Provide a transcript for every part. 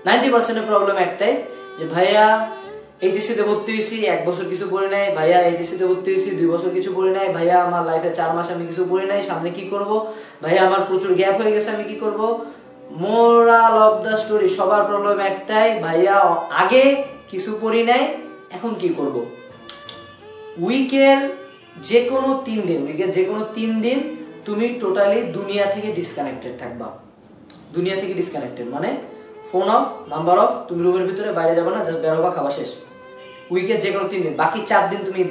90% problem একটাই যে ভাইয়া এইচএসসি তে ভর্তি হয়েছি 1 বছর কিছু পড়ি নাই, ভাইয়া এইচএসসি তে ভর্তি হয়েছি 2 বছর কিছু পড়ি নাই, ভাইয়া আমার লাইফে 4 মাস আমি কিছু পড়ি নাই, সামনে কি করব, ভাইয়া আমার প্রচুর গ্যাপ হয়ে গেছে আমি কি করব। মোরাল অফ দ্য স্টোরি সবার প্রবলেম একটাই, ভাইয়া আগে কিছু পড়ি নাই এখন কি করব। উইকের যে কোনো 3 দিন তুমি টোটালি দুনিয়া থেকে ডিসকানেক্টেড থাকবা। দুনিয়া থেকে ডিসকানেক্টেড মানে ফোন অফ, নাম্বার অফ, তুমি রুমের ভিতরে বাইরে যাবে না, জাস্ট বের হবা, খাওয়া শেষ। উইকের যে কোনো 3 দিন, বাকি 4 দিন তুমি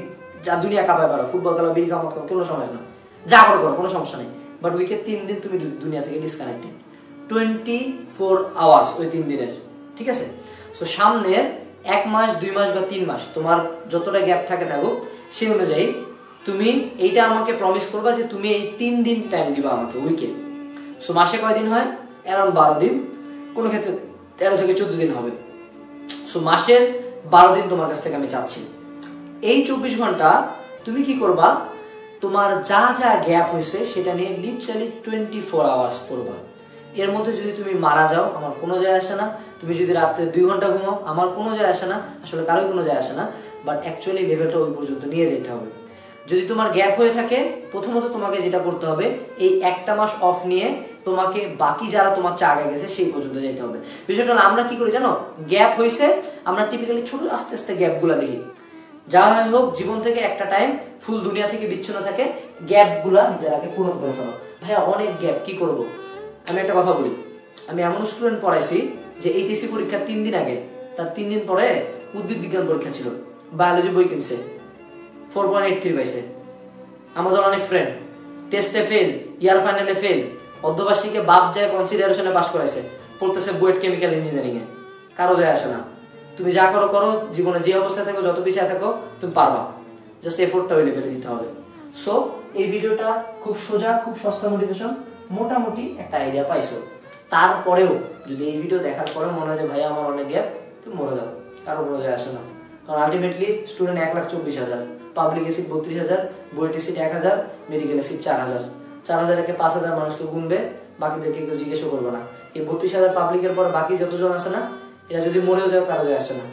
যা দুনিয়া খাবাই পারো, ফুটবল খেলা, বিড়ি খাওয়া, কোনো সময় না, যা করো কোনো সমস্যা নেই। বাট উইকের 3 দিন তুমি দুনিয়া থেকে ডিসকানেক্টেড 24 আওয়ার্স ওই 3 দিনের, ঠিক আছে। সো সামনের 1 মাস 2 মাস বা 3 মাস তোমার যতটা গ্যাপ থাকে থাকুক, সেই অনুযায়ী তুমি এইটা আমাকে প্রমিস করবা যে তুমি এই 3 দিন টাইম দিবা আমাকে উইকে। সো মাসে কয় দিন হয়? অ্যারাউন্ড 12 দিন, কোনো ক্ষেত্রে 13 থেকে 14 দিন হবে। সো মাসের 12 দিন তোমার কাছ থেকে আমি চাচ্ছি। এই 24 ঘন্টা তুমি কি করবা, তোমার যা যা গ্যাপ হয়েছে সেটা নিয়ে লিটারালি 24 আওয়ার্স পড়বা। এর মধ্যে যদি তুমি মারা যাও আমার কোনো যায় আসে না, তুমি যদি রাত্রে 2 ঘন্টা ঘুমাও আমার কোনো যায় আসে না, আসলে কারোর কোনো যায় আসে না, বাট অ্যাকচুয়ালি লেভেলটা ওই পর্যন্ত নিয়ে যেতে হবে। যদি তোমার গ্যাপ হয়ে থাকে, প্রথমত তোমাকে যেটা করতে হবে এই একটা মাস অফ নিয়ে তোমাকে বাকি যারা তোমার চা আগে গেছে সেই পর্যন্ত যেতে হবে। বিষয়টা আমরা কি করি জানো, গ্যাপ হয়েছে আমরা টিপিক্যালি ছোট আস্তে আস্তে গ্যাপগুলো দেখি। যা হয় হোক জীবন থেকে একটা টাইম ফুল দুনিয়া থেকে বিচ্ছিন্ন থাকে, গ্যাপগুলা নিজের আগে পূরণ করে ফেলো। ভাইয়া অনেক গ্যাপ, কি করব? আমি একটা কথা বলি, আমি এমন স্টুডেন্ট পড়াইছি যে এইচএসসি পরীক্ষার 3 দিন আগে, তার 3 দিন পরে উদ্ভিদ বিজ্ঞান পরীক্ষা ছিল, বায়োলজি বই কিনছে, 4.83 পাইছে। আমাদের অনেক ফ্রেন্ড টেস্টে ফেল, ইয়ার ফাইনালে ফেল, অর্ধবার্ষিকে বাপ যায় কনসিডারেশনে পাস করাইছে, পড়তেছে বুয়েট কেমিক্যাল ইঞ্জিনিয়ারিং এ। কারো যায় আসে না। তুমি যা করো করো, জীবনে যে অবস্থায় থাকো, যত পিছিয়ে থাকো, তুমি পারবা, জাস্ট এফোর্টটা ওই লেভেলে দিতে হবে। সো এই ভিডিওটা খুব সোজা, খুব সস্তা মোটিভেশন, মোটামুটি একটা আইডিয়া পাইছো। তারপরেও যদি এই ভিডিও দেখার পরে মনে হয় যে ভাই আমার অনেক গ্যাপ, তুমি মরে যাও, কারো মনে যায় আসে না। কারণ ultimately student 1,24,000, public seat 32,000, BUET seat 1,000, medical seat 4,000। 4,000-কে 5,000 মানুষকে গুনবে, বাকিদেরকে কেউ জিজ্ঞেসও করবে না। এই 32,000 পাবলিকের পর বাকি যতজন আসে না, এরা যদি মরেও যায় কারো যায় আসে না।